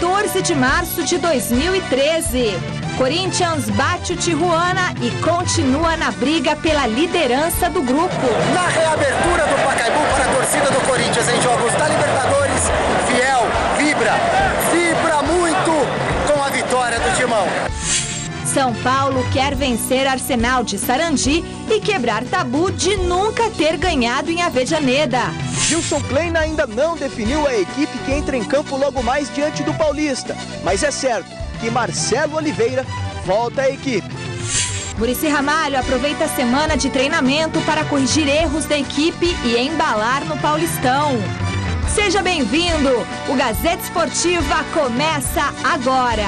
14 de março de 2013. Corinthians bate o Tijuana e continua na briga pela liderança do grupo. Na reabertura do Pacaembu para a torcida do Corinthians em jogos da Libertadores, Fiel vibra muito com a vitória do Timão. São Paulo quer vencer Arsenal de Sarandi e quebrar tabu de nunca ter ganhado em Avejaneda. Gilson Kleina ainda não definiu a equipe que entra em campo logo mais diante do Paulista, mas é certo que Marcelo Oliveira volta à equipe. Muricy Ramalho aproveita a semana de treinamento para corrigir erros da equipe e embalar no Paulistão. Seja bem-vindo! O Gazeta Esportiva começa agora!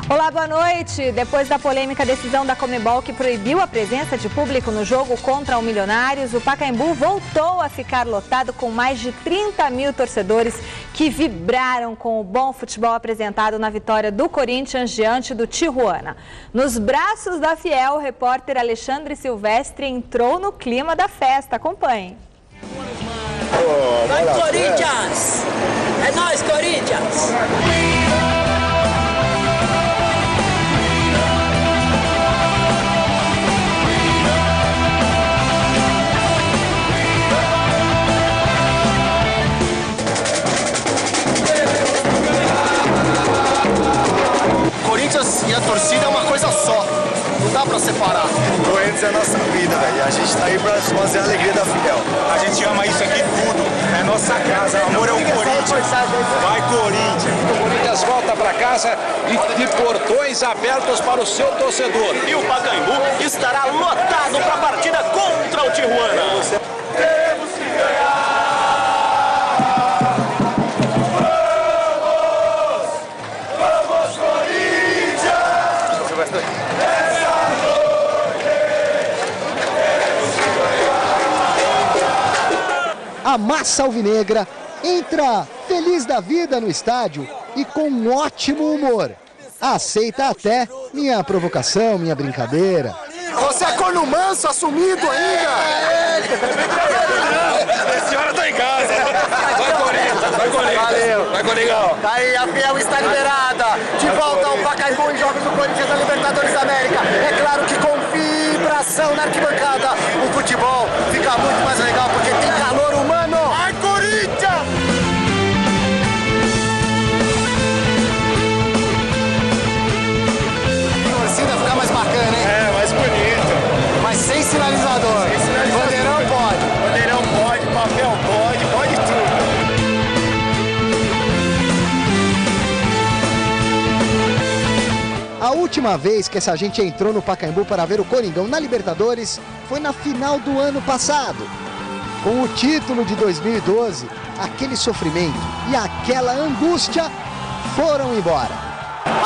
Olá, boa noite. Depois da polêmica decisão da Conmebol que proibiu a presença de público no jogo contra o Milionários, o Pacaembu voltou a ficar lotado com mais de 30 mil torcedores que vibraram com o bom futebol apresentado na vitória do Corinthians diante do Tijuana. Nos braços da Fiel, o repórter Alexandre Silvestre entrou no clima da festa. Acompanhe. Vai, Corinthians! É nóis, Corinthians! Corinthians e a torcida é uma coisa só, não dá pra separar. O Corinthians é a nossa vida, velho. A gente tá aí pra fazer a alegria da Fiel. A gente ama isso aqui tudo, é nossa casa, o amor é o Corinthians. Vai, Corinthians! O Corinthians volta pra casa e de portões abertos para o seu torcedor. E o Pacaembu estará lotado para a partida contra o Tijuana. Temos que ganhar! A massa alvinegra entra feliz da vida no estádio e com um ótimo humor. Aceita até minha provocação, minha brincadeira. Você é corno manso, assumido ainda? A senhora tá em casa. Vai, Corinthians, vai, Corinthians. Valeu. Vai, Coringão. Tá aí, a Fiel está liberada. De volta ao Pacaembu em jogos do Corinthians da Libertadores da América. É claro que com vibração na arquibancada, o futebol fica muito mais legal porque tem calor humano. Vai, Corinthians! A torcida fica mais bacana, hein? É, mais bonito. Mas sem sinalizador. Bandeirão pode. Bandeirão pode, papel pode tudo. A última vez que essa gente entrou no Pacaembu para ver o Coringão na Libertadores foi na final do ano passado. Com o título de 2012, aquele sofrimento e aquela angústia foram embora.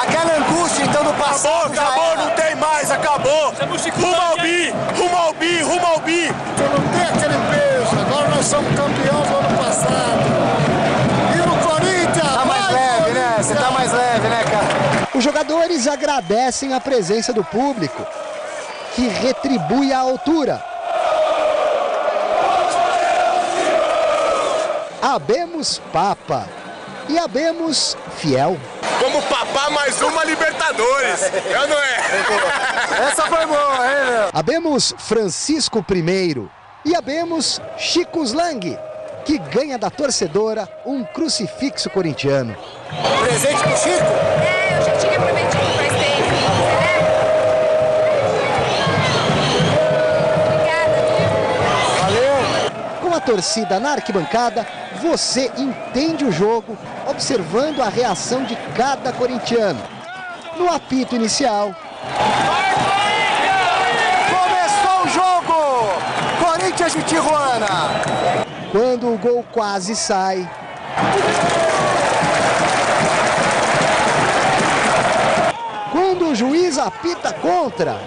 Aquela angústia então do passado. Acabou, não tem mais, acabou. Rumo ao bi. Não tem aquele peso, agora nós somos campeões do ano passado. E no Corinthians! Tá mais leve, né? Você tá mais leve, né, cara? Os jogadores agradecem a presença do público, que retribui a altura. Habemos Papa e habemos Fiel. Vamos papar mais uma Libertadores. Eu não é? Essa foi boa, hein, meu? Habemos Francisco I e habemos Chico Slang, que ganha da torcedora um crucifixo corintiano. Presente pro Chico? É, eu já tinha prometido faz tempo. Obrigada. Valeu. Com a torcida na arquibancada, você entende o jogo observando a reação de cada corintiano. No apito inicial, Começou o jogo! Corinthians e Tijuana. quando o gol quase sai, quando o juiz apita contra,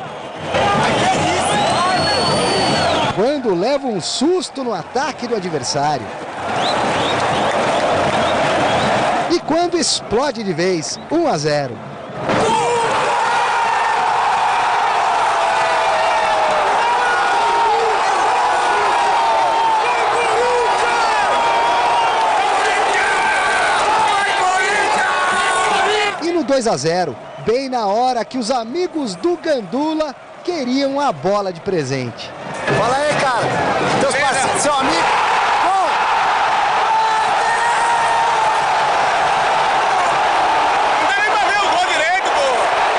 quando leva um susto no ataque do adversário e quando explode de vez, 1-0. 2-0, bem na hora que os amigos do Gandula queriam a bola de presente. Fala aí, cara. Teus parceiros, seu amigo. Não dá nem pra ver o gol direito, pô.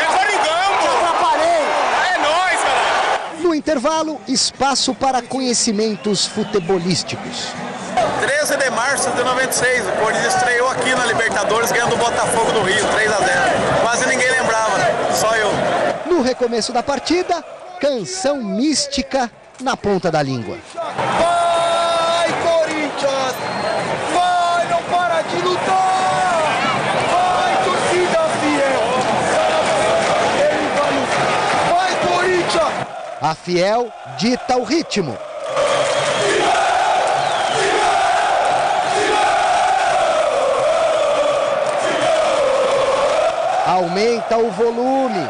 É Coringão, pô. Eu atrapalhei. É nóis, cara. No intervalo, espaço para conhecimentos futebolísticos. 13 de março de 96, o Corinthians estreou aqui na Libertadores ganhando o Botafogo do Rio, 3-0. Quase ninguém lembrava, só eu. No recomeço da partida, canção mística na ponta da língua. Vai, Corinthians! Vai, não para de lutar! Vai, torcida fiel! Ele vai lutar! Vai, Corinthians! A Fiel dita o ritmo. Aumenta o volume.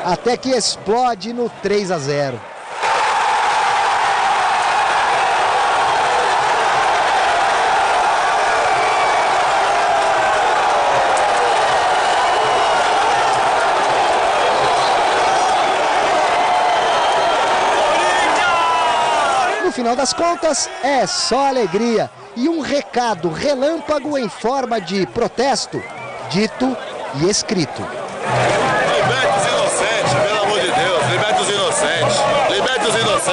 Até que explode no 3-0. No final das contas, é só alegria e um recado relâmpago em forma de protesto, dito e escrito. Liberte os inocentes, pelo amor de Deus, liberte os inocentes, liberte os inocentes.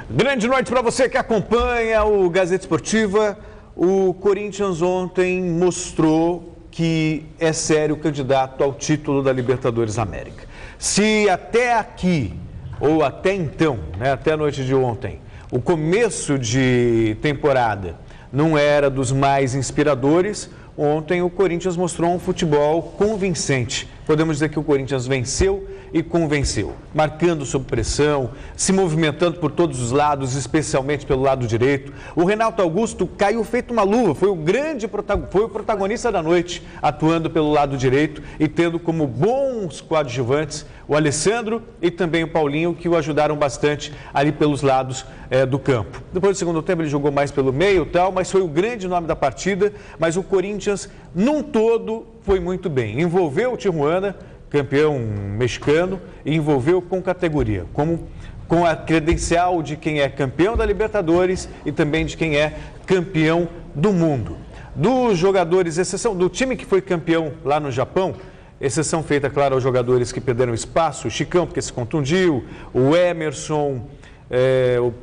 Grande noite para você que acompanha o Gazeta Esportiva. O Corinthians ontem mostrou que é sério candidato ao título da Libertadores América. Se até aqui, ou até então, né, até a noite de ontem, o começo de temporada não era dos mais inspiradores, ontem o Corinthians mostrou um futebol convincente. Podemos dizer que o Corinthians venceu e convenceu, marcando sob pressão, se movimentando por todos os lados, especialmente pelo lado direito. O Renato Augusto caiu feito uma luva, foi o protagonista da noite, atuando pelo lado direito e tendo como bons coadjuvantes o Alessandro e também o Paulinho, que o ajudaram bastante ali pelos lados do campo. Depois do segundo tempo ele jogou mais pelo meio e tal, mas foi o grande nome da partida. Mas o Corinthians, num todo, foi muito bem. Envolveu o Tijuana, campeão mexicano, e envolveu com categoria, com a credencial de quem é campeão da Libertadores e também de quem é campeão do mundo. Dos jogadores, exceção do time que foi campeão lá no Japão, exceção feita, claro, aos jogadores que perderam espaço, o Chicão, porque se contundiu, o Emerson,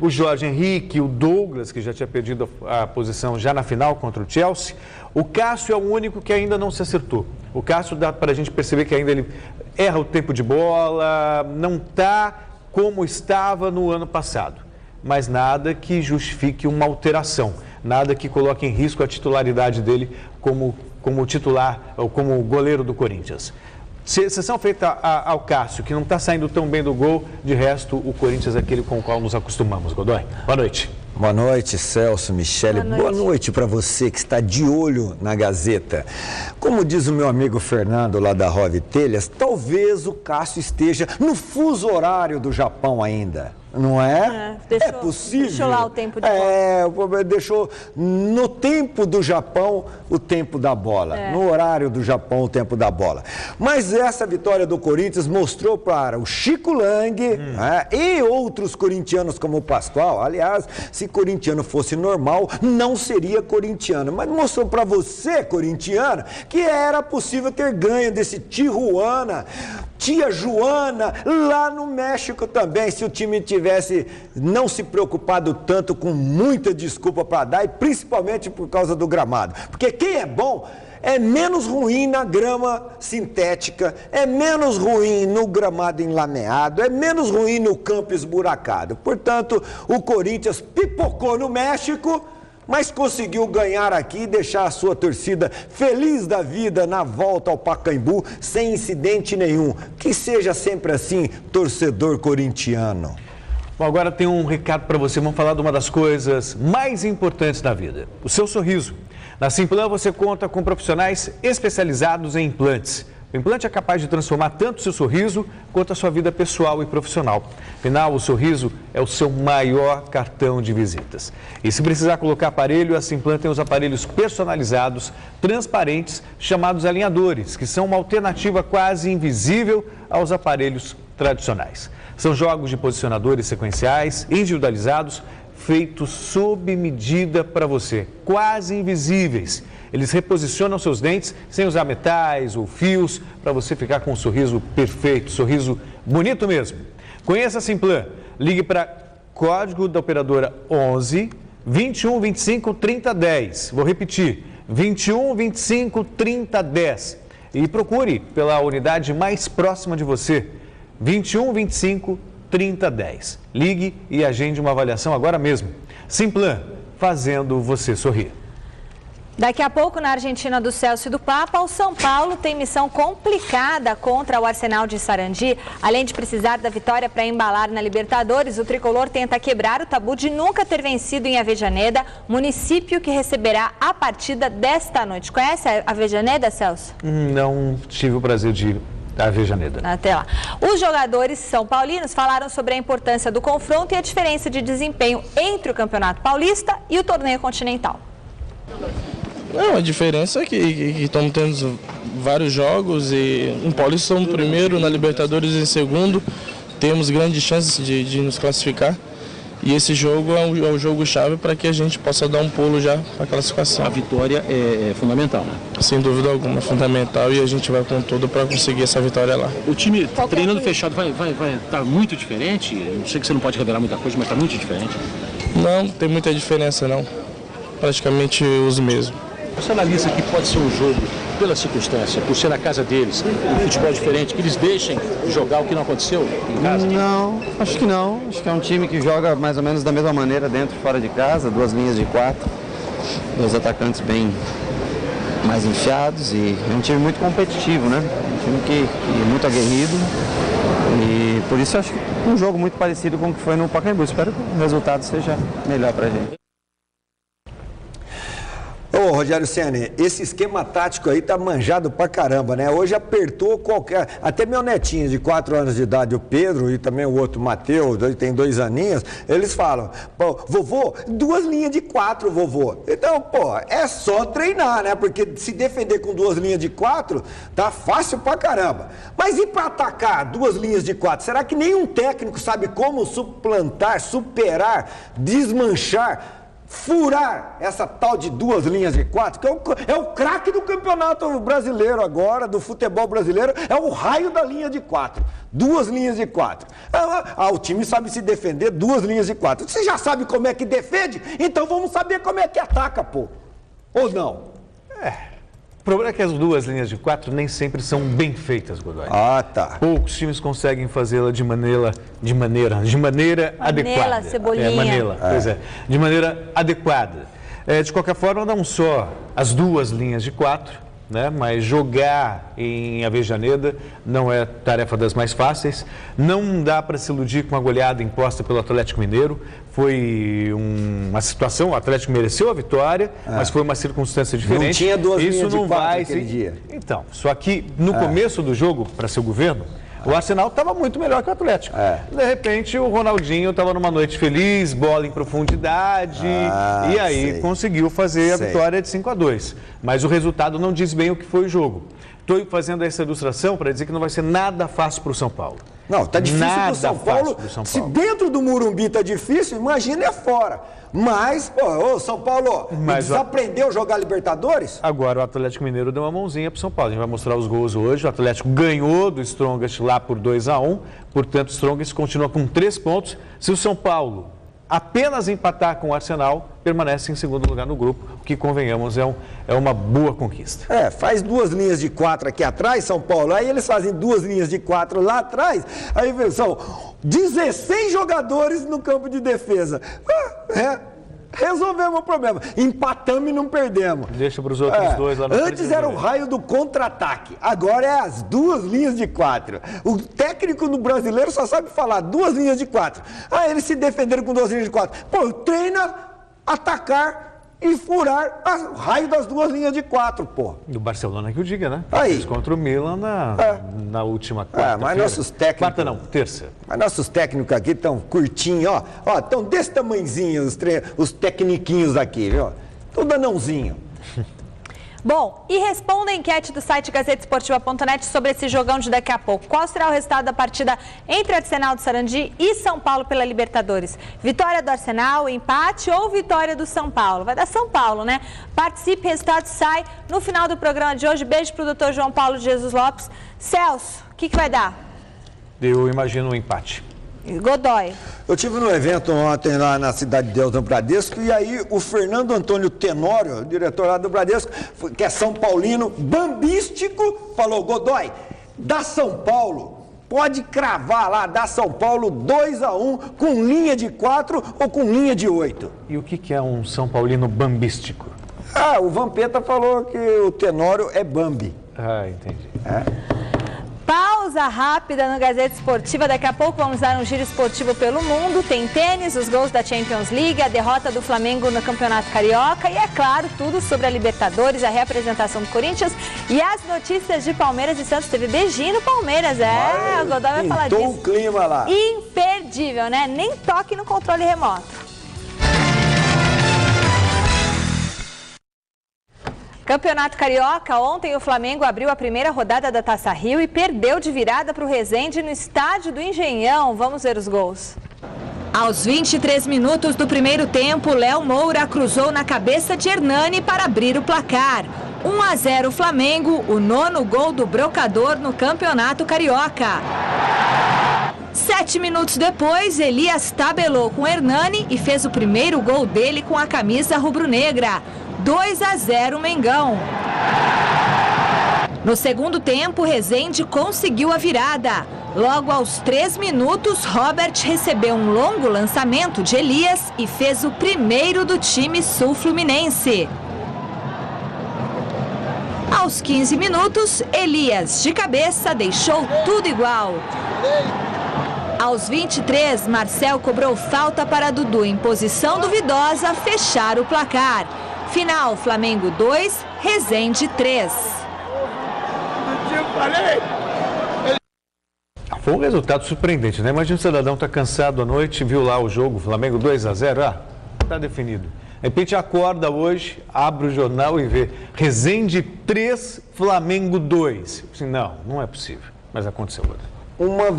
o Jorge Henrique, o Douglas, que já tinha perdido a posição já na final contra o Chelsea. O Cássio é o único que ainda não se acertou. O Cássio dá para a gente perceber que ainda ele erra o tempo de bola, não está como estava no ano passado. Mas nada que justifique uma alteração, nada que coloque em risco a titularidade dele como titular ou como goleiro do Corinthians. Exceção feita ao Cássio, que não está saindo tão bem do gol, de resto o Corinthians é aquele com o qual nos acostumamos. Godoy, boa noite. Boa noite, Celso, Michele. Boa noite para você que está de olho na Gazeta. Como diz o meu amigo Fernando lá da Rove Telhas, talvez o Cássio esteja no fuso horário do Japão ainda. Não é? É possível. Deixou lá o tempo de bola. Deixou no tempo do Japão o tempo da bola. No horário do Japão o tempo da bola. Mas essa vitória do Corinthians mostrou para o Chico Lang e outros corintianos como o Pascoal. Aliás, se corintiano fosse normal, não seria corintiano. Mas mostrou para você, corintiano, que era possível ter ganho desse Tijuana, Tia Joana, lá no México também, se o time tivesse não se preocupado tanto, com muita desculpa para dar, e principalmente por causa do gramado. Porque quem é bom é menos ruim na grama sintética, é menos ruim no gramado enlameado, é menos ruim no campo esburacado. Portanto, o Corinthians pipocou no México, mas conseguiu ganhar aqui e deixar a sua torcida feliz da vida na volta ao Pacaembu, sem incidente nenhum. Que seja sempre assim, torcedor corintiano. Bom, agora tem um recado para você. Vamos falar de uma das coisas mais importantes da vida: o seu sorriso. Na Simplan você conta com profissionais especializados em implantes. O implante é capaz de transformar tanto o seu sorriso quanto a sua vida pessoal e profissional. Afinal, o sorriso é o seu maior cartão de visitas. E se precisar colocar aparelho, a Simplan tem os aparelhos personalizados, transparentes, chamados alinhadores, que são uma alternativa quase invisível aos aparelhos tradicionais. São jogos de posicionadores sequenciais, individualizados, feitos sob medida para você, quase invisíveis. Eles reposicionam seus dentes sem usar metais ou fios para você ficar com um sorriso perfeito, sorriso bonito mesmo. Conheça a Simplan. Ligue para código da operadora 11 21 25 30 10. Vou repetir, 21 25 30 10. E procure pela unidade mais próxima de você, 21 25 30 10. Ligue e agende uma avaliação agora mesmo. Simplan, fazendo você sorrir. Daqui a pouco, na Argentina do Celso e do Papa, o São Paulo tem missão complicada contra o Arsenal de Sarandi. Além de precisar da vitória para embalar na Libertadores, o tricolor tenta quebrar o tabu de nunca ter vencido em Avejaneda, município que receberá a partida desta noite. Conhece a Avejaneda, Celso? Não tive o prazer de ir a Avejaneda. Até lá. Os jogadores são paulinos falaram sobre a importância do confronto e a diferença de desempenho entre o Campeonato Paulista e o torneio continental. Não, a diferença é que estamos tendo vários jogos e no Paulista somos primeiro, na Libertadores em segundo, temos grandes chances de nos classificar e esse jogo é um jogo-chave para que a gente possa dar um pulo já para a classificação. A vitória é fundamental, né? Sem dúvida alguma, é fundamental e a gente vai com tudo para conseguir essa vitória lá. O time treinando fechado vai estar muito diferente? Eu sei que você não pode revelar muita coisa, mas está muito diferente. Não tem muita diferença não, praticamente os mesmos. Você analisa que pode ser um jogo, pela circunstância, por ser na casa deles, um futebol diferente, que eles deixem jogar o que não aconteceu em casa? Não, acho que não. Acho que é um time que joga mais ou menos da mesma maneira dentro e fora de casa, duas linhas de 4, dois atacantes bem mais enfiados e é um time muito competitivo, né? Um time que é muito aguerrido e por isso acho que um jogo muito parecido com o que foi no Pacaembu. Espero que o resultado seja melhor pra gente. Ô, Rogério Ceni, esse esquema tático aí tá manjado pra caramba, né? Hoje apertou qualquer... Até meu netinho de 4 anos de idade, o Pedro, e também o outro Matheus, tem 2 aninhos, eles falam, pô, vovô, 2 linhas de 4, vovô. Então, pô, é só treinar, né? Porque se defender com 2 linhas de 4, tá fácil pra caramba. Mas e pra atacar 2 linhas de 4? Será que nenhum técnico sabe como suplantar, superar, desmanchar, furar essa tal de 2 linhas de 4, que é o craque do campeonato brasileiro agora, do futebol brasileiro, é o raio da linha de 4. 2 linhas de 4. O time sabe se defender 2 linhas de 4. Você já sabe como é que defende? Então vamos saber como é que ataca, pô. Ou não? O problema é que as 2 linhas de 4 nem sempre são bem feitas, Godoy. Ah, tá. Poucos times conseguem fazê-la de maneira adequada. Cebolinha. Pois é. De maneira adequada. De qualquer forma, não só as 2 linhas de 4, né? Mas jogar em Avejaneda não é tarefa das mais fáceis. Não dá para se iludir com a goleada imposta pelo Atlético Mineiro. Foi uma situação, o Atlético mereceu a vitória, mas foi uma circunstância diferente. Não tinha 2 linhas Isso de não 4 vai naquele dia. Então, só que no começo do jogo, para seu governo, o Arsenal estava muito melhor que o Atlético. De repente, o Ronaldinho estava numa noite feliz, bola em profundidade, e aí conseguiu fazer a vitória de 5-2. Mas o resultado não diz bem o que foi o jogo. Estou fazendo essa ilustração para dizer que não vai ser nada fácil para o São Paulo. Não, tá difícil para o São Paulo. Se dentro do Morumbi tá difícil, imagina fora. Mas, ô São Paulo, desaprendeu a jogar Libertadores? Agora o Atlético Mineiro deu uma mãozinha pro São Paulo. A gente vai mostrar os gols hoje. O Atlético ganhou do Strongest lá por 2-1. Portanto, o Strongest continua com 3 pontos. Se o São Paulo apenas empatar com o Arsenal, permanece em segundo lugar no grupo, o que, convenhamos, é uma boa conquista. Faz 2 linhas de 4 aqui atrás, São Paulo, aí eles fazem 2 linhas de 4 lá atrás, aí são 16 jogadores no campo de defesa. Resolvemos o problema. Empatamos e não perdemos. Deixa para os outros dois lá na frente. Antes era o raio do contra-ataque. Agora é as 2 linhas de 4. O técnico no brasileiro só sabe falar 2 linhas de 4. Eles se defenderam com 2 linhas de 4. Pô, treina, atacar e furar o raio das 2 linhas de 4, pô. Do Barcelona que eu diga, né? Aí. Fez contra o Milan na última quarta-feira. Mas nossos técnicos... Quarta não, terça. Mas nossos técnicos aqui estão curtinhos, ó. Estão desse tamanhozinho os tecniquinhos aqui, viu? Tudo anãozinho. Bom, e responda a enquete do site gazetesportiva.net sobre esse jogão de daqui a pouco. Qual será o resultado da partida entre Arsenal do Sarandi e São Paulo pela Libertadores? Vitória do Arsenal, empate ou vitória do São Paulo? Vai dar São Paulo, né? Participe, resultado sai no final do programa de hoje. Beijo pro Dr. João Paulo de Jesus Lopes. Celso, o que vai dar? Eu imagino um empate. Godoy. Eu estive no evento ontem lá na Cidade de Deus, no Bradesco, e aí o Fernando Antônio Tenório, diretor lá do Bradesco, que é São Paulino, bambístico, falou: Godoy, dá São Paulo, pode cravar lá, dá São Paulo 2-1 com linha de 4 ou com linha de 8. E o que é um São Paulino bambístico? O Vampeta falou que o Tenório é Bambi. Entendi. Pausa rápida no Gazeta Esportiva. Daqui a pouco vamos dar um giro esportivo pelo mundo. Tem tênis, os gols da Champions League, a derrota do Flamengo no Campeonato Carioca e, é claro, tudo sobre a Libertadores, a reapresentação do Corinthians e as notícias de Palmeiras e Santos. Teve beijinho no Palmeiras, o Godoy vai falar disso. O clima lá. Imperdível, né? Nem toque no controle remoto. Campeonato Carioca, ontem o Flamengo abriu a primeira rodada da Taça Rio e perdeu de virada para o Resende no estádio do Engenhão. Vamos ver os gols. Aos 23 minutos do primeiro tempo, Léo Moura cruzou na cabeça de Hernani para abrir o placar. 1-0 Flamengo, o 9º gol do Brocador no Campeonato Carioca. 7 minutos depois, Elias tabelou com Hernani e fez o primeiro gol dele com a camisa rubro-negra. 2-0 Mengão. No segundo tempo, Resende conseguiu a virada. Logo aos 3 minutos, Robert recebeu um longo lançamento de Elias e fez o primeiro do time sul-fluminense. Aos 15 minutos, Elias, de cabeça, deixou tudo igual. Aos 23, Marcel cobrou falta para Dudu em posição duvidosa fechar o placar. Final, Flamengo 2, Resende 3. Foi um resultado surpreendente, né? Imagina o cidadão tá cansado à noite, viu lá o jogo, Flamengo 2-0, tá definido. De repente acorda hoje, abre o jornal e vê Resende 3, Flamengo 2. Assim, não é possível, mas aconteceu hoje. Uma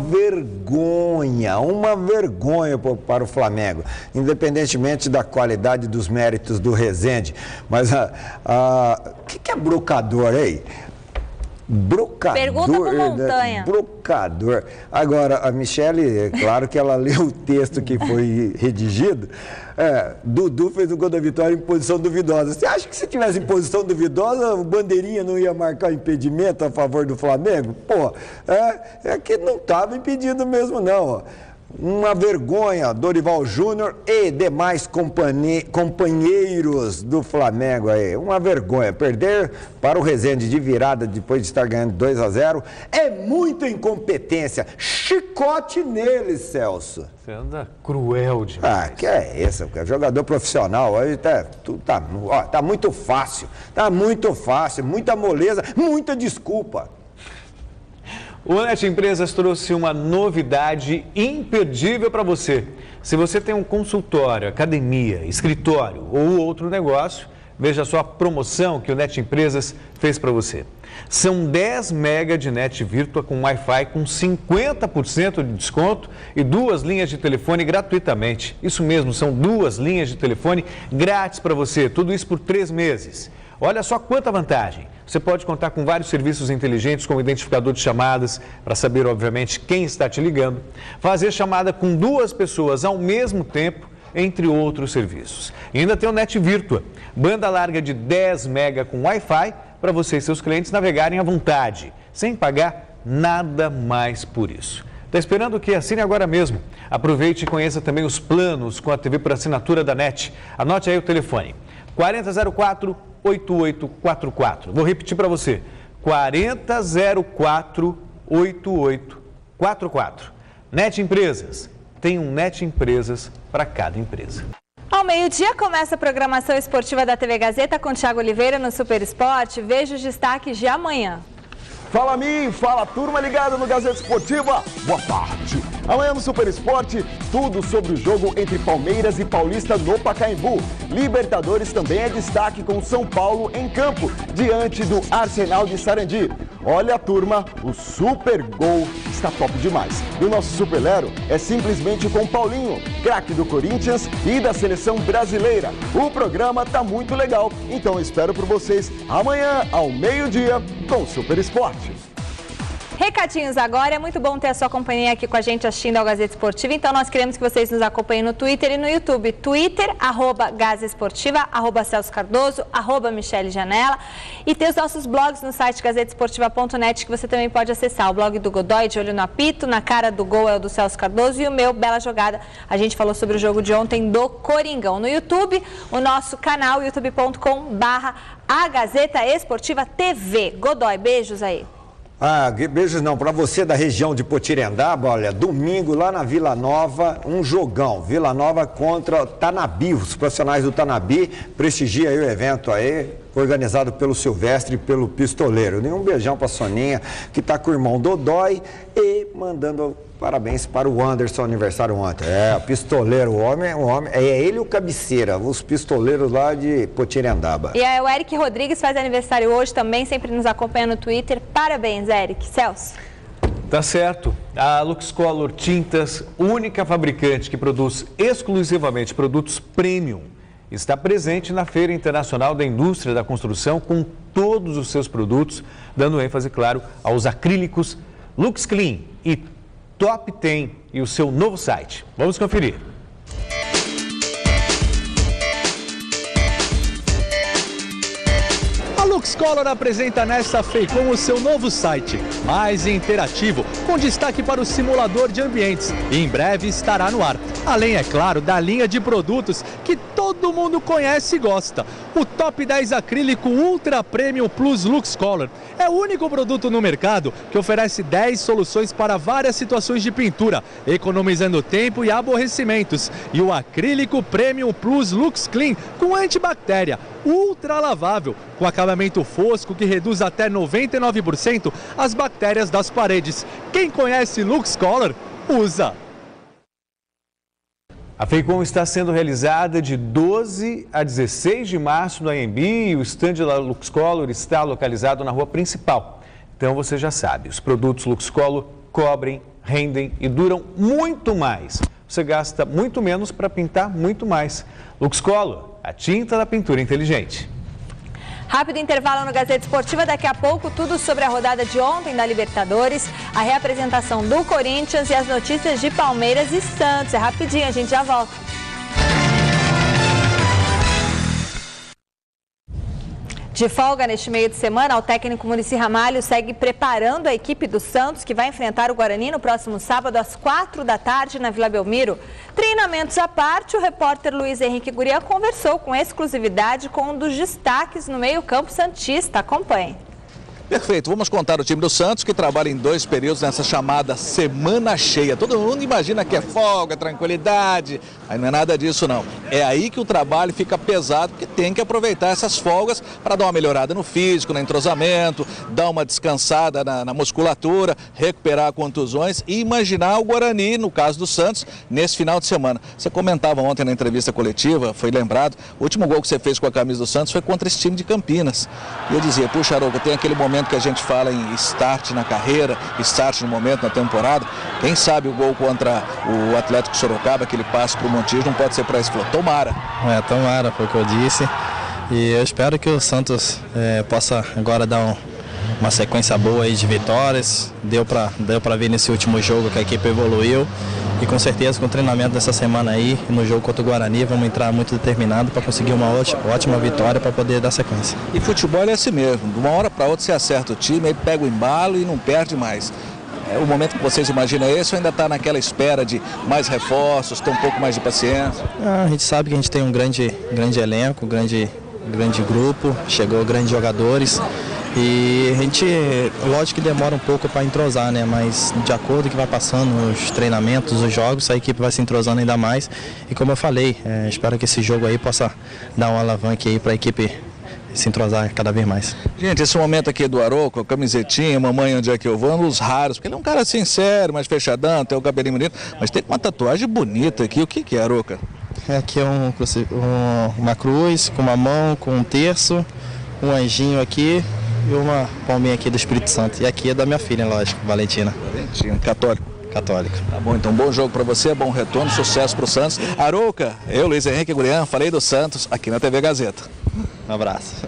vergonha para o Flamengo, independentemente da qualidade dos méritos do Resende. Mas o que é brocador aí? Brocador. Pergunta pro Montanha. Brocador. Agora, a Michele, é claro que ela leu o texto que foi redigido. Dudu fez o gol da vitória em posição duvidosa. Você acha que se tivesse em posição duvidosa, o Bandeirinha não ia marcar impedimento a favor do Flamengo? Pô, é que não estava impedido mesmo, não. Ó. Uma vergonha, Dorival Júnior e demais companheiros do Flamengo aí. Uma vergonha. Perder para o Resende de virada depois de estar ganhando 2-0 é muita incompetência. Chicote nele, Celso. Você anda cruel demais. Que é isso, cara. Jogador profissional. Aí tá muito fácil. Tá muito fácil, muita moleza, muita desculpa. O Net Empresas trouxe uma novidade imperdível para você. Se você tem um consultório, academia, escritório ou outro negócio, veja só a promoção que o Net Empresas fez para você. São 10 mega de net Virtua com Wi-Fi com 50% de desconto e 2 linhas de telefone gratuitamente. Isso mesmo, são 2 linhas de telefone grátis para você, tudo isso por 3 meses. Olha só quanta vantagem. Você pode contar com vários serviços inteligentes como identificador de chamadas, para saber, obviamente, quem está te ligando. Fazer chamada com 2 pessoas ao mesmo tempo, entre outros serviços. E ainda tem o Net Virtua, banda larga de 10 mega com Wi-Fi, para você e seus clientes navegarem à vontade, sem pagar nada mais por isso. Está esperando o quê? Assine agora mesmo. Aproveite e conheça também os planos com a TV por assinatura da NET. Anote aí o telefone, 4004-8844. Vou repetir para você, 4004-8844. NET Empresas. Tem um NET Empresas para cada empresa. Ao meio-dia começa a programação esportiva da TV Gazeta com Thiago Oliveira no Super Esporte. Veja os destaques de amanhã. Fala mim, fala turma ligada no Gazeta Esportiva, boa tarde. Amanhã no Super Esporte, tudo sobre o jogo entre Palmeiras e Paulista no Pacaembu. Libertadores também é destaque com São Paulo em campo, diante do Arsenal de Sarandi. Olha turma, o Super Gol está top demais. E o nosso Super Lero é simplesmente com Paulinho, craque do Corinthians e da Seleção Brasileira. O programa tá muito legal, então eu espero por vocês amanhã ao meio-dia com o Super Esporte. Recadinhos agora, é muito bom ter a sua companhia aqui com a gente assistindo ao Gazeta Esportiva, então nós queremos que vocês nos acompanhem no Twitter e no YouTube. Twitter, @Gazesportiva, @Celso Cardoso, @Michele Janela, e tem os nossos blogs no site gazetesportiva.net que você também pode acessar. O blog do Godoy, De Olho no Apito, Na Cara do Gol é o do Celso Cardoso, e o meu, Bela Jogada. A gente falou sobre o jogo de ontem do Coringão. No YouTube, o nosso canal, youtube.com/A Gazeta Esportiva TV. Godoy, beijos aí. Beijos não, para você da região de Potirendaba, olha, domingo lá na Vila Nova, um jogão, Vila Nova contra Tanabi, os profissionais do Tanabi, prestigia aí o evento aí, organizado pelo Silvestre e pelo Pistoleiro. Um beijão para a Soninha, que está com o irmão Dodói, e mandando parabéns para o Anderson, aniversário ontem. O Pistoleiro, o homem, é ele o cabeceira, os pistoleiros lá de Potirendaba. E o Eric Rodrigues faz aniversário hoje também, sempre nos acompanha no Twitter. Parabéns, Eric. Celso. Tá certo. A Luxcolor Tintas, única fabricante que produz exclusivamente produtos premium, está presente na Feira Internacional da Indústria da Construção com todos os seus produtos, dando ênfase, claro, aos acrílicos Lux Clean e Top 10 e o seu novo site. Vamos conferir. A Luxcolor apresenta nesta FEICOM o seu novo site, mais interativo, com destaque para o simulador de ambientes, e em breve estará no ar. Além, é claro, da linha de produtos que todo mundo conhece e gosta. O Top 10 Acrílico Ultra Premium Plus Luxcolor é o único produto no mercado que oferece 10 soluções para várias situações de pintura, economizando tempo e aborrecimentos. E o Acrílico Premium Plus Lux Clean com antibactéria, ultra lavável, com acabamento fosco que reduz até 99% as bactérias das paredes. Quem conhece Luxcolor, usa! A FEICOM está sendo realizada de 12 a 16 de março no AMB e o estande da Luxcolor está localizado na rua principal. Então você já sabe, os produtos Luxcolor cobrem, rendem e duram muito mais. Você gasta muito menos para pintar muito mais. Luxcolor, a tinta da pintura inteligente. Rápido intervalo no Gazeta Esportiva, daqui a pouco tudo sobre a rodada de ontem da Libertadores, a reapresentação do Corinthians e as notícias de Palmeiras e Santos. É rapidinho, a gente já volta. De folga neste meio de semana, o técnico Muricy Ramalho segue preparando a equipe do Santos, que vai enfrentar o Guarani no próximo sábado às 4 da tarde na Vila Belmiro. Treinamentos à parte, o repórter Luiz Henrique Guria conversou com exclusividade com um dos destaques no meio-campo santista. Acompanhe. Perfeito, vamos contar o time do Santos, que trabalha em 2 períodos nessa chamada semana cheia. Todo mundo imagina que é folga, tranquilidade, aí não é nada disso não. É aí que o trabalho fica pesado, porque tem que aproveitar essas folgas para dar uma melhorada no físico, no entrosamento, dar uma descansada na musculatura, recuperar contusões e imaginar o Guarani, no caso do Santos, nesse final de semana. Você comentava ontem na entrevista coletiva, foi lembrado, o último gol que você fez com a camisa do Santos foi contra esse time de Campinas. E eu dizia, puxa, Arouca, tem aquele momento que a gente fala em start na carreira, start no momento, na temporada. Quem sabe o gol contra o Atlético Sorocaba, aquele passe para o Montijo, não pode ser para esse. Falou, tomara. Tomara, foi o que eu disse. E eu espero que o Santos possa agora dar uma sequência boa aí de vitórias. Deu para ver nesse último jogo que a equipe evoluiu. E com certeza com o treinamento dessa semana aí, no jogo contra o Guarani, vamos entrar muito determinado para conseguir uma ótima vitória para poder dar sequência. E futebol é assim mesmo, de uma hora para outra você acerta o time, aí pega o embalo e não perde mais. O momento que vocês imaginam é esse ou ainda está naquela espera de mais reforços, ter um pouco mais de paciência? A gente sabe que a gente tem um grande elenco, grande grupo, chegou grandes jogadores e a gente, lógico que demora um pouco para entrosar, né? Mas de acordo com o que vai passando os treinamentos, os jogos, a equipe vai se entrosando ainda mais e como eu falei, espero que esse jogo aí possa dar um alavanque aí para a equipe se entrosar cada vez mais. Gente, esse momento aqui do Arouca, camisetinha, mamãe, onde é que eu vou, um dos raros, porque ele é um cara sincero, mais fechadão, tem o cabelinho bonito, mas tem uma tatuagem bonita aqui. O que é, Arouca? Aqui é uma cruz com uma mão, com um terço, um anjinho aqui e uma palminha aqui do Espírito Santo. E aqui é da minha filha, lógico, Valentina. Valentina, católico. Católico. Tá bom, então bom jogo para você, bom retorno, sucesso pro Santos. Arouca, eu, Luiz Henrique Gurian, falei do Santos aqui na TV Gazeta. Um abraço.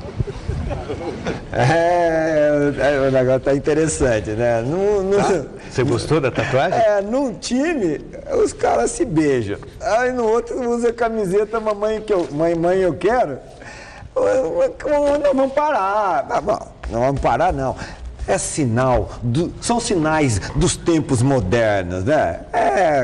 O negócio tá interessante, né? Você gostou da tatuagem? Num time, os caras se beijam. Aí no outro usa a camiseta mamãe eu quero. Não vamos parar. Não vamos parar, não. É sinal, são sinais dos tempos modernos, né?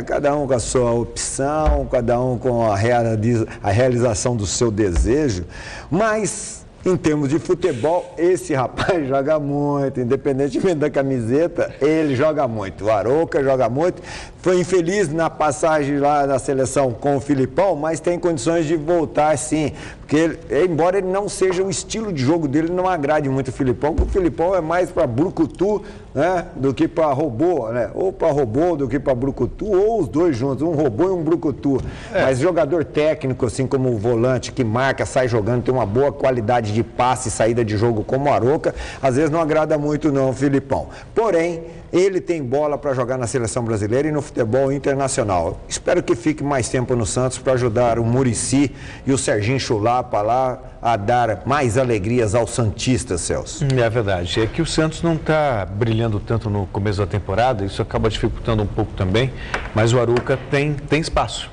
Cada um com a sua opção, cada um com a realização do seu desejo, mas em termos de futebol, esse rapaz joga muito, independentemente da camiseta, ele joga muito. O Arouca joga muito, foi infeliz na passagem lá na seleção com o Filipão, mas tem condições de voltar sim, porque embora ele não seja o estilo de jogo dele, não agrade muito o Filipão, porque o Filipão é mais para brucutu, né, do que para robô, né? Ou para robô do que para brucutu, ou os dois juntos, um robô e um brucutu. Mas jogador técnico, assim como o volante, que marca, sai jogando, tem uma boa qualidade de passe e saída de jogo como o Arouca, às vezes não agrada muito não o Filipão. Porém, ele tem bola para jogar na seleção brasileira e no futebol internacional. Espero que fique mais tempo no Santos para ajudar o Muricy e o Serginho Chulapa lá a dar mais alegrias aos santistas, Celso. É verdade. É que o Santos não está brilhando tanto no começo da temporada, isso acaba dificultando um pouco também, mas o Arouca tem espaço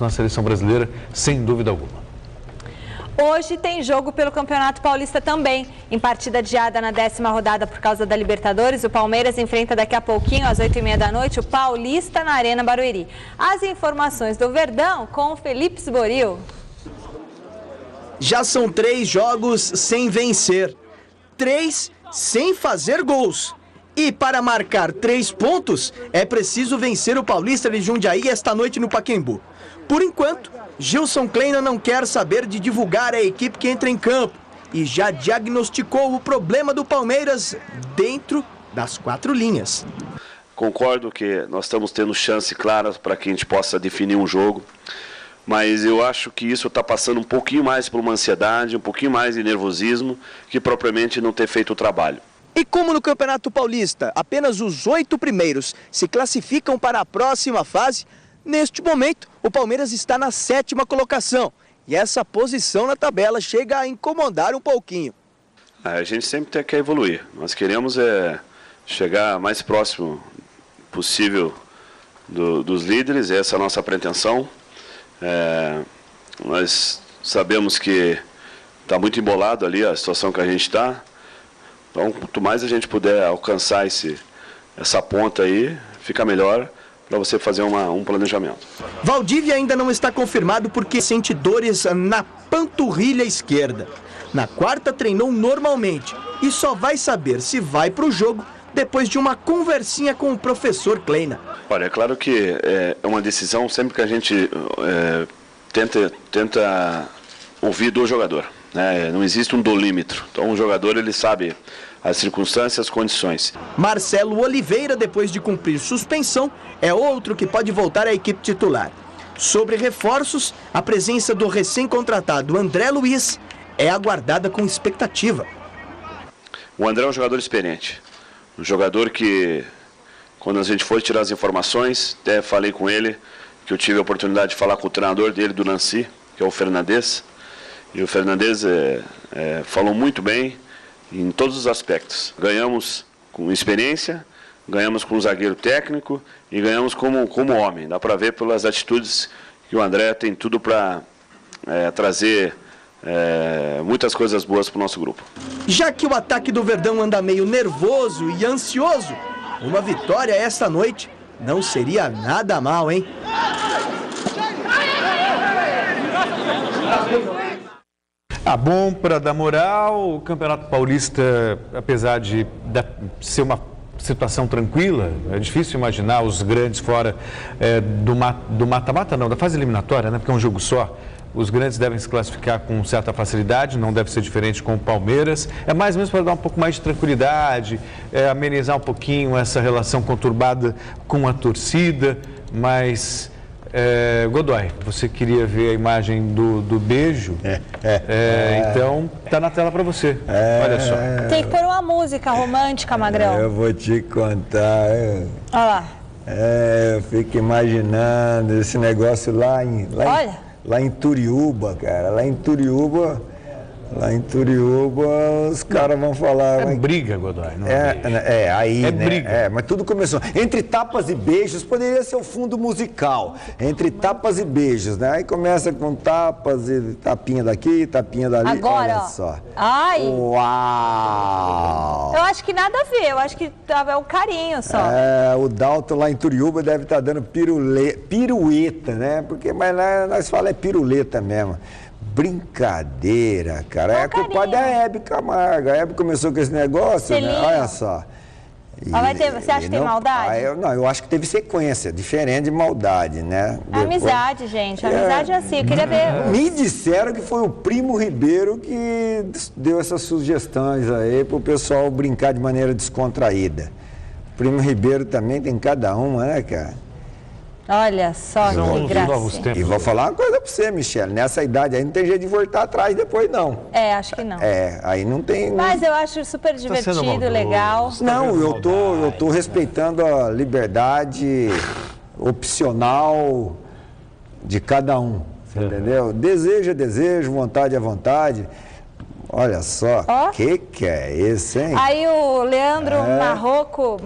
na seleção brasileira, sem dúvida alguma. Hoje tem jogo pelo Campeonato Paulista também. Em partida adiada na 10ª rodada por causa da Libertadores, o Palmeiras enfrenta daqui a pouquinho, às 8h30 da noite, o Paulista na Arena Barueri. As informações do Verdão com o Felipe Sboril. Já são 3 jogos sem vencer, 3 sem fazer gols. E para marcar 3 pontos, é preciso vencer o Paulista de Jundiaí esta noite no Pacaembu. Por enquanto, Gilson Kleina não quer saber de divulgar a equipe que entra em campo e já diagnosticou o problema do Palmeiras dentro das 4 linhas. Concordo que nós estamos tendo chance clara para que a gente possa definir um jogo, mas eu acho que isso está passando um pouquinho mais por uma ansiedade, um pouquinho mais de nervosismo, que propriamente não ter feito o trabalho. E como no Campeonato Paulista, apenas os 8 primeiros se classificam para a próxima fase, neste momento, o Palmeiras está na 7ª colocação e essa posição na tabela chega a incomodar um pouquinho. A gente sempre quer evoluir. Nós queremos chegar mais próximo possível dos líderes, essa é a nossa pretensão. Nós sabemos que está muito embolado ali a situação que a gente está. Então, quanto mais a gente puder alcançar essa ponta aí, fica melhor para você fazer um planejamento. Valdívia ainda não está confirmado porque sente dores na panturrilha esquerda. Na quarta treinou normalmente e só vai saber se vai para o jogo depois de uma conversinha com o professor Kleina. Olha, é claro que é uma decisão sempre que a gente tenta ouvir do jogador, né? Não existe um dolímetro. Então o jogador ele sabe as circunstâncias, as condições. Marcelo Oliveira, depois de cumprir suspensão, é outro que pode voltar à equipe titular. Sobre reforços, a presença do recém-contratado André Luiz é aguardada com expectativa. O André é um jogador experiente, um jogador que, quando a gente foi tirar as informações, até falei com ele, que eu tive a oportunidade de falar com o treinador dele do Nancy, que é o Fernandes, e o Fernandes falou muito bem em todos os aspectos. Ganhamos com experiência, ganhamos com um zagueiro técnico e ganhamos como homem. Dá para ver pelas atitudes que o André tem tudo para trazer muitas coisas boas para o nosso grupo. Já que o ataque do Verdão anda meio nervoso e ansioso, Uma vitória esta noite não seria nada mal, hein? Bom para dar moral. O Campeonato Paulista, apesar de ser uma situação tranquila, é difícil imaginar os grandes fora do mata-mata, não, da fase eliminatória, né? Porque é um jogo só. Os grandes devem se classificar com certa facilidade, não deve ser diferente com o Palmeiras. É mais ou menos para dar um pouco mais de tranquilidade, amenizar um pouquinho essa relação conturbada com a torcida. Mas, Godoy, você queria ver a imagem do beijo? Então, tá na tela para você. Olha só. Tem que pôr uma música romântica, Magrão. Eu vou te contar. Olha lá. Eu fico imaginando esse negócio lá em Turiúba, cara. Lá em Turiúba, os caras vão falar... briga, Godoy, não aí, né? Briga. Mas tudo começou. Entre tapas e beijos, poderia ser o fundo musical. Entre tapas e beijos, né? Aí começa com tapas e tapinha daqui, tapinha dali. Agora, olha ó. só. Ai! Uau! Eu acho que nada a ver, eu acho que é um carinho só. O Dalton lá em Turiúba deve estar dando pirueta, né? Porque, mas lá nós falamos piruleta mesmo. Brincadeira, cara. Culpada é a Hebe Camargo. A Hebe começou com esse negócio, né? Olha só. Você acha que tem maldade? Eu acho que teve sequência, diferente de maldade, né? Amizade, gente. Amizade é assim. Eu queria ver. Me disseram que foi o Primo Ribeiro que deu essas sugestões aí pro pessoal brincar de maneira descontraída. O Primo Ribeiro também tem cada uma, né, cara? Olha só que graça. E vou falar uma coisa pra você, Michele. Nessa idade aí não tem jeito de voltar atrás depois, não. Acho que não. Aí não tem... Mas eu acho super divertido, legal. Não, eu tô respeitando a liberdade opcional de cada um. Você entendeu? Desejo é desejo, vontade é vontade. Olha só, que é isso, hein? Aí o Leandro Marroco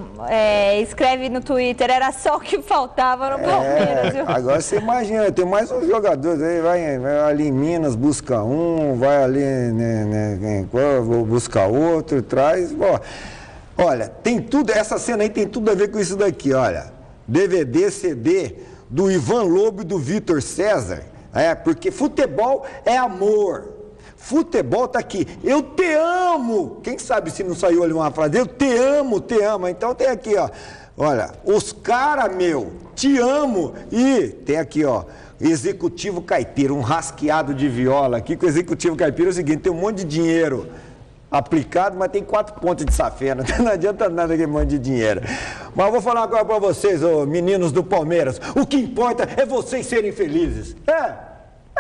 escreve no Twitter, era só o que faltava no Palmeiras, viu? Agora você imagina, tem mais uns jogadores aí, vai ali em Minas, busca um, vai ali, busca outro, traz, olha, tem tudo, essa cena aí tem tudo a ver com isso daqui, olha, DVD, CD do Ivan Lobo e do Vitor César, porque futebol é amor. Futebol tá aqui, eu te amo. Quem sabe se não saiu ali uma frase, eu te amo, te amo. Então tem aqui, ó, olha, os caras, te amo. E tem aqui, ó, Executivo Caipira, um rasqueado de viola aqui com o Executivo Caipira. É o seguinte, tem um monte de dinheiro aplicado, mas tem 4 pontos de safena. Não adianta nada aquele monte de dinheiro. Mas eu vou falar agora pra vocês, meninos do Palmeiras, o que importa é vocês serem felizes.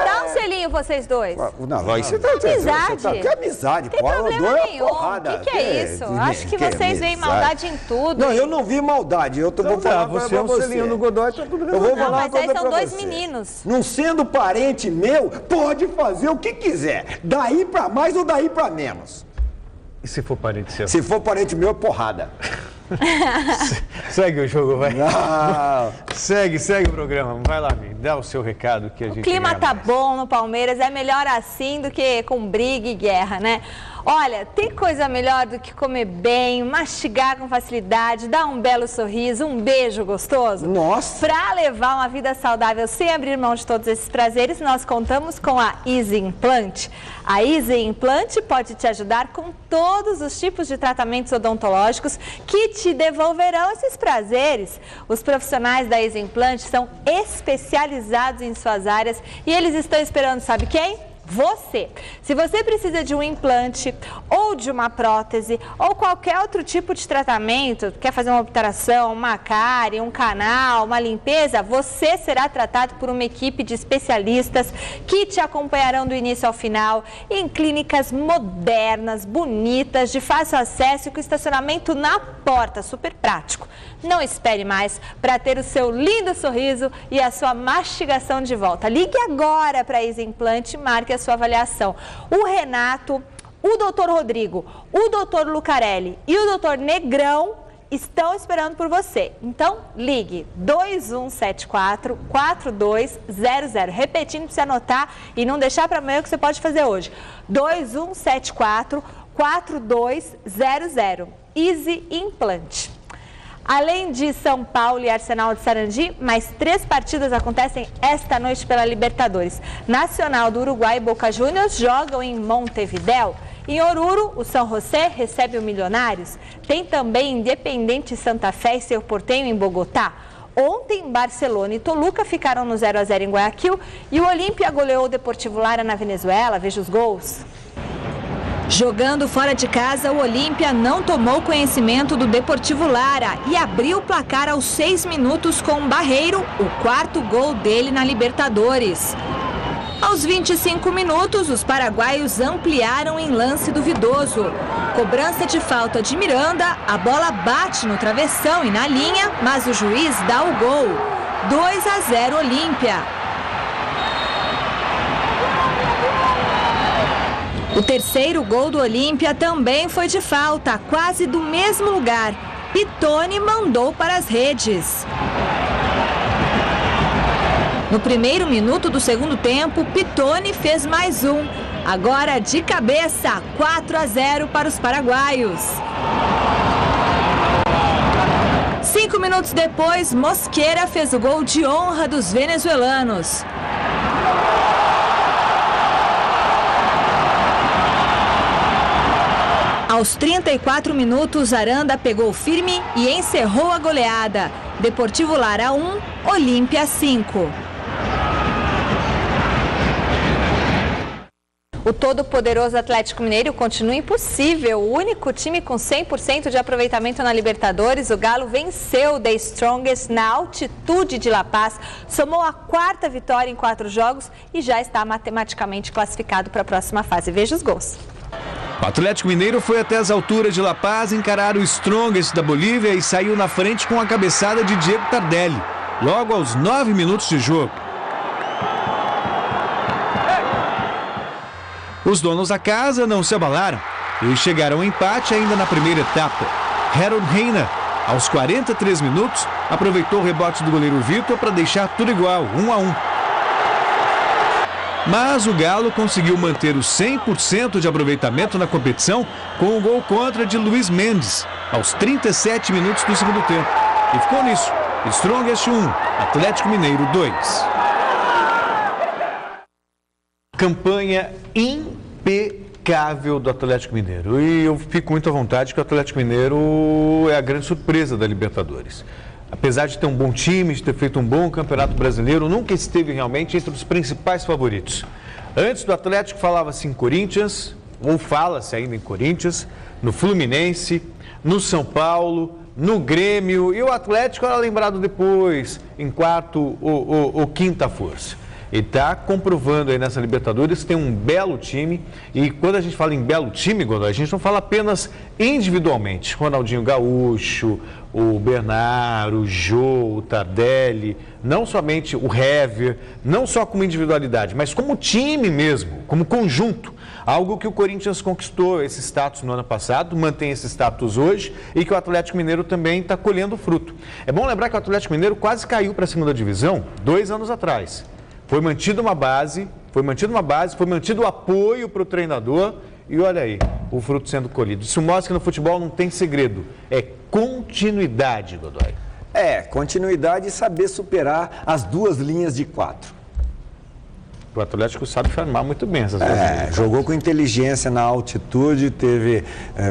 Dá um selinho, vocês dois. Não, aí você tá... Amizade. Que amizade, Tem problema nenhum. O que é isso? Acho que vocês veem maldade em tudo. Não, eu não vi maldade. Eu vou falar você é um selinho no Godoy, tá tudo bem. Eu vou falar uma coisa mas aí são pra dois você. meninos. Não sendo parente meu, pode fazer o que quiser. Daí pra mais ou daí pra menos. E se for parente seu? Se for parente meu, é porrada. Segue o jogo, vai. Não. Segue o programa. Vai lá, me dá o seu recado que a gente... O clima tá bom no Palmeiras, é melhor assim do que com briga e guerra, né? Olha, tem coisa melhor do que comer bem, mastigar com facilidade, dar um belo sorriso, um beijo gostoso? Nossa! Para levar uma vida saudável sem abrir mão de todos esses prazeres, nós contamos com a Easy Implant. A Easy Implant pode te ajudar com todos os tipos de tratamentos odontológicos que te devolverão esses prazeres. Os profissionais da Easy Implant são especializados em suas áreas e eles estão esperando, sabe quem? Você. Se você precisa de um implante ou de uma prótese ou qualquer outro tipo de tratamento, quer fazer uma obturação, uma cárie, um canal, uma limpeza, você será tratado por uma equipe de especialistas que te acompanharão do início ao final em clínicas modernas, bonitas, de fácil acesso e com estacionamento na porta, super prático. Não espere mais para ter o seu lindo sorriso e a sua mastigação de volta. Ligue agora para a Easy Implant e marque a sua avaliação. O Renato, o Dr. Rodrigo, o Dr. Lucarelli e o Dr. Negrão estão esperando por você. Então, ligue 2174-4200. Repetindo para você anotar e não deixar para amanhã o que você pode fazer hoje. 2174-4200. Easy Implant. Além de São Paulo e Arsenal de Sarandi, mais 3 partidas acontecem esta noite pela Libertadores. Nacional do Uruguai e Boca Juniors jogam em Montevidéu. Em Oruro, o São José recebe o Milionários. Tem também Independente Santa Fé e Cerro Porteño em Bogotá. Ontem, Barcelona e Toluca ficaram no 0-0 em Guayaquil e o Olímpia goleou o Deportivo Lara na Venezuela. Veja os gols. Jogando fora de casa, o Olímpia não tomou conhecimento do Deportivo Lara e abriu o placar aos 6 minutos com o Barreiro, o 4º gol dele na Libertadores. Aos 25 minutos, os paraguaios ampliaram em lance duvidoso. Cobrança de falta de Miranda, a bola bate no travessão e na linha, mas o juiz dá o gol. 2-0 Olímpia. O terceiro gol do Olímpia também foi de falta, quase do mesmo lugar. Pitoni mandou para as redes. No primeiro minuto do segundo tempo, Pitoni fez mais um. Agora de cabeça, 4-0 para os paraguaios. 5 minutos depois, Mosquera fez o gol de honra dos venezuelanos. Aos 34 minutos, Aranda pegou firme e encerrou a goleada. Deportivo Lara 1, Olímpia 5. O todo-poderoso Atlético Mineiro continua impossível. O único time com 100% de aproveitamento na Libertadores, o Galo venceu o The Strongest na altitude de La Paz, somou a 4ª vitória em 4 jogos e já está matematicamente classificado para a próxima fase. Veja os gols. O Atlético Mineiro foi até as alturas de La Paz encarar o Strongest da Bolívia e saiu na frente com a cabeçada de Diego Tardelli, logo aos 9 minutos de jogo. Os donos da casa não se abalaram e chegaram ao empate ainda na primeira etapa. Harold Reina, aos 43 minutos, aproveitou o rebote do goleiro Vitor para deixar tudo igual, 1-1. Mas o Galo conseguiu manter o 100% de aproveitamento na competição com o gol contra de Luiz Mendes, aos 37 minutos do segundo tempo. E ficou nisso. Strongest 1, Atlético Mineiro 2. Campanha impecável do Atlético Mineiro. E eu fico muito à vontade que o Atlético Mineiro é a grande surpresa da Libertadores. Apesar de ter um bom time, de ter feito um bom campeonato brasileiro, nunca esteve realmente entre os principais favoritos. Antes do Atlético falava-se em Corinthians, ou fala-se ainda em Corinthians, no Fluminense, no São Paulo, no Grêmio, e o Atlético era lembrado depois, em quarto ou quinta força. E está comprovando aí nessa Libertadores que tem um belo time. E quando a gente fala em belo time, Godoy, a gente não fala apenas individualmente. Ronaldinho Gaúcho, o Bernardo, o Jô, o Tardelli, não somente o Hever, não só como individualidade, mas como time mesmo, como conjunto. Algo que o Corinthians conquistou esse status no ano passado, mantém esse status hoje e que o Atlético Mineiro também está colhendo fruto. É bom lembrar que o Atlético Mineiro quase caiu para a segunda divisão 2 anos atrás. Foi mantida uma base, foi mantido o apoio para o treinador e olha aí, o fruto sendo colhido. Isso mostra que no futebol não tem segredo, é continuidade, Godoy. É, continuidade e saber superar as 2 linhas de 4. O Atlético sabe formar muito bem essas 2 linhas. Jogou com inteligência na altitude, teve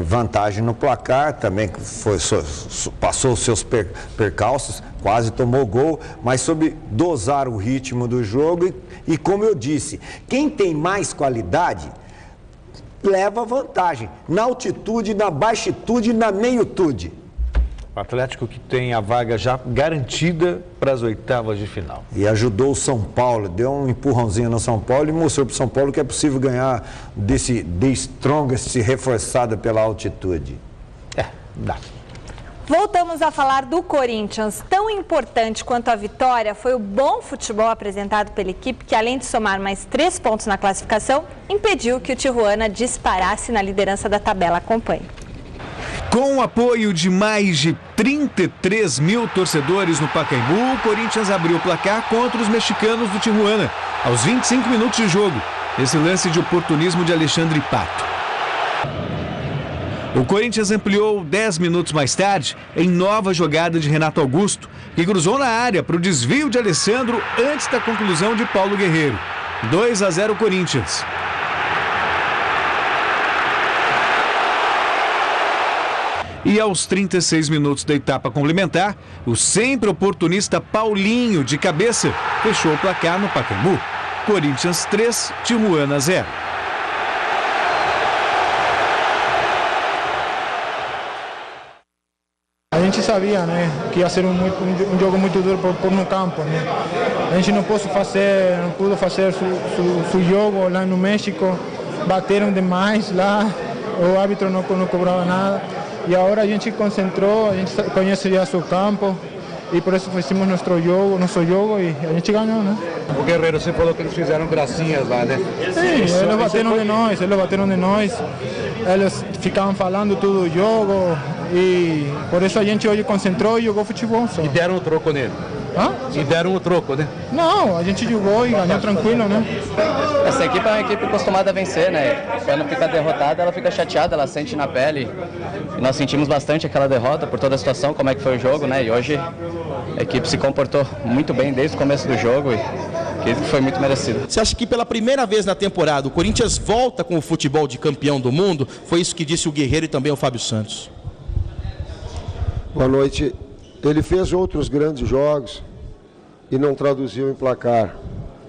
vantagem no placar, também passou os seus percalços, quase tomou gol, mas soube dosar o ritmo do jogo e como eu disse, quem tem mais qualidade leva vantagem na altitude, na baixitude e na meiotude. O Atlético que tem a vaga já garantida para as 8ª de final. E ajudou o São Paulo, deu um empurrãozinho no São Paulo e mostrou para o São Paulo que é possível ganhar desse The Strongest reforçado pela altitude. Dá. Voltamos a falar do Corinthians. Tão importante quanto a vitória foi o bom futebol apresentado pela equipe que, além de somar mais 3 pontos na classificação, impediu que o Tijuana disparasse na liderança da tabela. Acompanhe. Com o apoio de mais de 33 mil torcedores no Pacaembu, o Corinthians abriu o placar contra os mexicanos do Tijuana, aos 25 minutos de jogo. Esse lance de oportunismo de Alexandre Pato. O Corinthians ampliou 10 minutos mais tarde em nova jogada de Renato Augusto, que cruzou na área para o desvio de Alessandro antes da conclusão de Paulo Guerreiro. 2-0 Corinthians. E aos 36 minutos da etapa complementar, o sempre oportunista Paulinho, de cabeça, fechou o placar no Pacaembu. Corinthians 3, Tijuana 0. A gente sabia, né, que ia ser um jogo muito duro por no campo, né? A gente não pudo fazer seu jogo lá no México, bateram demais lá, o árbitro não cobrava nada. E agora a gente concentrou, a gente conhece já seu campo e por isso fizemos nosso jogo e a gente ganhou, né? O Guerreiro, você falou que eles fizeram gracinhas lá, né? Sim, eles bateram de nós, eles ficavam falando tudo o jogo e por isso a gente hoje concentrou e jogou futebol só. E deram o troco nele? Hã? E deram o troco, né? Não, a gente jogou e ganhou tranquilo, né? Essa equipe é uma equipe acostumada a vencer, né? Quando fica derrotada, ela fica chateada, ela sente na pele. E nós sentimos bastante aquela derrota por toda a situação, como é que foi o jogo, né? E hoje a equipe se comportou muito bem desde o começo do jogo e que foi muito merecido. Você acha que pela primeira vez na temporada o Corinthians volta com o futebol de campeão do mundo? Foi isso que disse o Guerreiro e também o Fábio Santos. Boa noite. Ele fez outros grandes jogos e não traduziu em placar,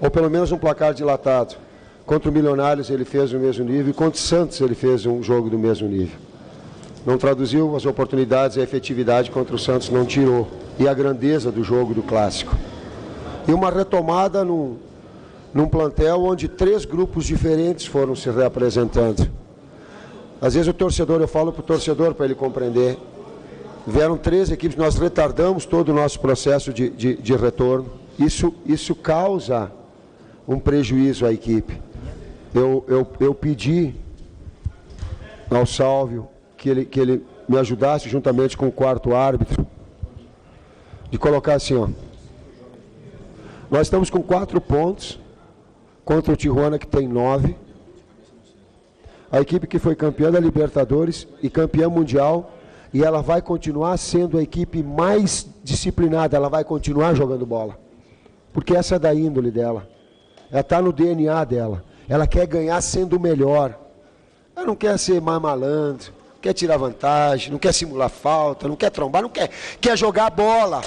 ou pelo menos um placar dilatado. Contra o Milionários ele fez o mesmo nível e contra o Santos ele fez um jogo do mesmo nível. Não traduziu as oportunidades e a efetividade contra o Santos não tirou. E a grandeza do jogo do Clássico. E uma retomada num plantel onde 3 grupos diferentes foram se reapresentando. Às vezes o torcedor, eu falo para o torcedor para ele compreender, vieram 3 equipes, nós retardamos todo o nosso processo de retorno. Isso causa um prejuízo à equipe. Eu pedi ao Sálvio que ele me ajudasse juntamente com o quarto árbitro, de colocar assim, ó. Nós estamos com 4 pontos contra o Tijuana, que tem 9. A equipe que foi campeã da Libertadores e campeã mundial, e ela vai continuar sendo a equipe mais disciplinada, ela vai continuar jogando bola. Porque essa é da índole dela. Ela está no DNA dela. Ela quer ganhar sendo o melhor. Ela não quer ser mais malandro, quer tirar vantagem, não quer simular falta, não quer trombar, não quer. Quer jogar bola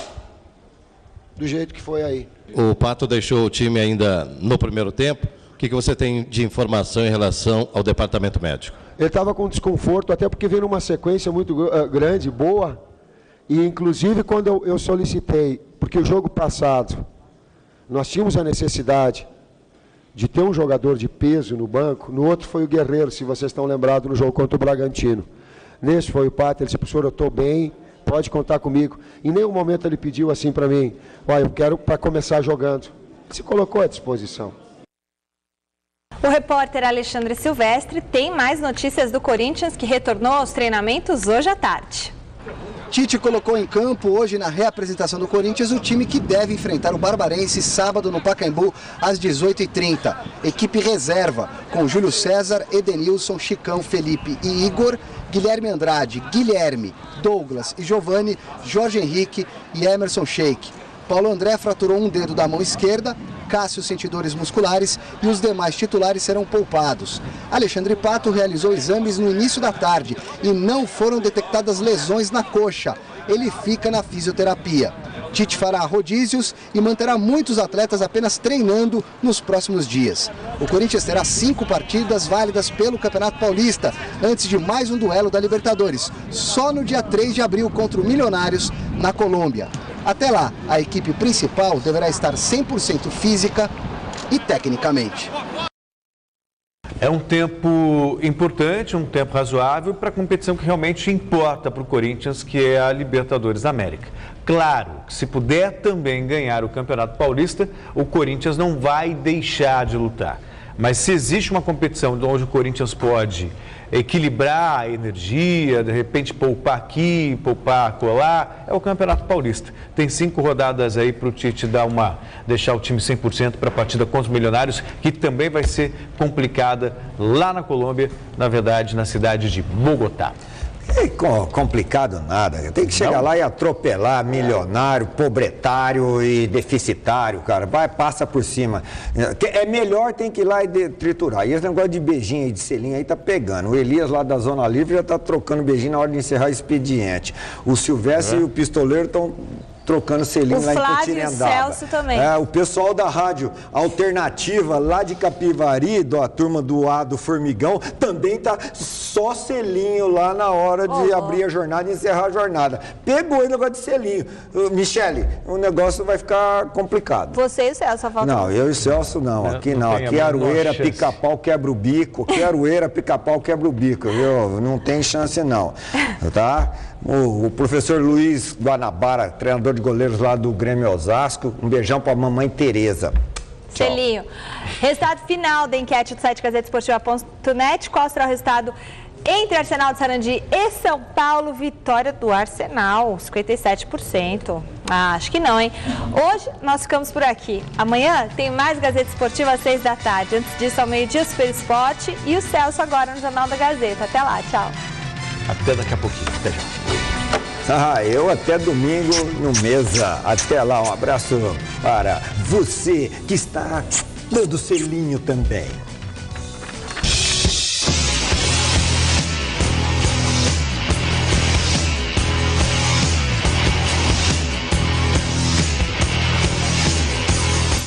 do jeito que foi aí. O Pato deixou o time ainda no primeiro tempo. O que você tem de informação em relação ao departamento médico? Ele estava com desconforto, até porque veio numa sequência muito grande, boa. E inclusive quando eu solicitei, porque o jogo passado, nós tínhamos a necessidade de ter um jogador de peso no banco, no outro foi o Guerreiro, se vocês estão lembrados, no jogo contra o Bragantino. Nesse foi o Pato, ele disse, professor, eu estou bem, pode contar comigo. Em nenhum momento ele pediu assim para mim, olha, eu quero para começar jogando. Ele se colocou à disposição. O repórter Alexandre Silvestre tem mais notícias do Corinthians, que retornou aos treinamentos hoje à tarde. Tite colocou em campo hoje na reapresentação do Corinthians o time que deve enfrentar o Barbarense sábado no Pacaembu às 18h30. Equipe reserva com Júlio César, Edenilson, Chicão, Felipe e Igor, Guilherme Andrade, Guilherme, Douglas e Giovani, Jorge Henrique e Emerson Sheik. Paulo André fraturou um dedo da mão esquerda, Cássio sente dores musculares e os demais titulares serão poupados. Alexandre Pato realizou exames no início da tarde e não foram detectadas lesões na coxa. Ele fica na fisioterapia. Tite fará rodízios e manterá muitos atletas apenas treinando nos próximos dias. O Corinthians terá 5 partidas válidas pelo Campeonato Paulista, antes de mais um duelo da Libertadores, só no dia 3 de abril contra o Milionários, na Colômbia. Até lá, a equipe principal deverá estar 100% física e tecnicamente. É um tempo importante, um tempo razoável para a competição que realmente importa para o Corinthians, que é a Libertadores da América. Claro que se puder também ganhar o Campeonato Paulista, o Corinthians não vai deixar de lutar. Mas se existe uma competição onde o Corinthians pode equilibrar a energia, de repente poupar aqui, poupar acolá, é o Campeonato Paulista. Tem 5 rodadas aí para o Tite deixar o time 100% para a partida contra os Milionários, que também vai ser complicada lá na Colômbia, na verdade na cidade de Bogotá. É complicado nada. Tem que chegar lá e atropelar milionário, pobretário e deficitário, cara. Vai, passa por cima. É melhor, tem que ir lá e triturar. E esse negócio de beijinho aí, de selinho aí, tá pegando. O Elias lá da Zona Livre já tá trocando beijinho na hora de encerrar o expediente. O Silvestre e o Pistoleiro estão trocando selinho lá em Potirendaba. O Flávio e o Celso também. O pessoal da Rádio Alternativa, lá de Capivari, a turma do Formigão, também tá só selinho lá na hora de abrir a jornada e encerrar a jornada. Pegou o negócio de selinho. Michele, o negócio vai ficar complicado. Você e o Celso, só falta... Não, eu e o Celso não. Aqui não. Aqui é Aroeira, pica-pau, quebra o bico. Aqui é Aroeira, pica-pau, quebra o bico, viu? Não tem chance não, tá? O professor Luiz Guanabara, treinador de goleiros lá do Grêmio Osasco. Um beijão pra mamãe Tereza. Tchau. Selinho. Resultado final da enquete do site gazetesportiva.net. Qual será o resultado entre Arsenal de Sarandi e São Paulo? Vitória do Arsenal, 57%. Acho que não, hein? Hoje nós ficamos por aqui. Amanhã tem mais Gazeta Esportiva às 6 da tarde. Antes disso, ao meio-dia, Super Esporte e o Celso agora no Jornal da Gazeta. Até lá, tchau. Até daqui a pouquinho. Até já. Eu até domingo no Mesa. Até lá, um abraço para você que está dando selinho também.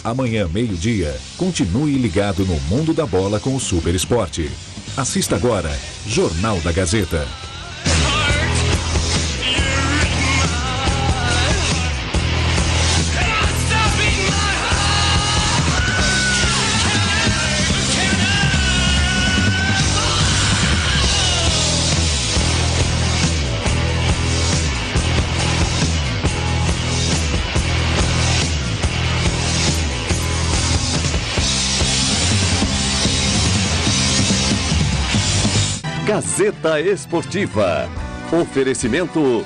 Amanhã, meio-dia, continue ligado no Mundo da Bola com o Super Esporte. Assista agora, Jornal da Gazeta. Gazeta Esportiva. Oferecimento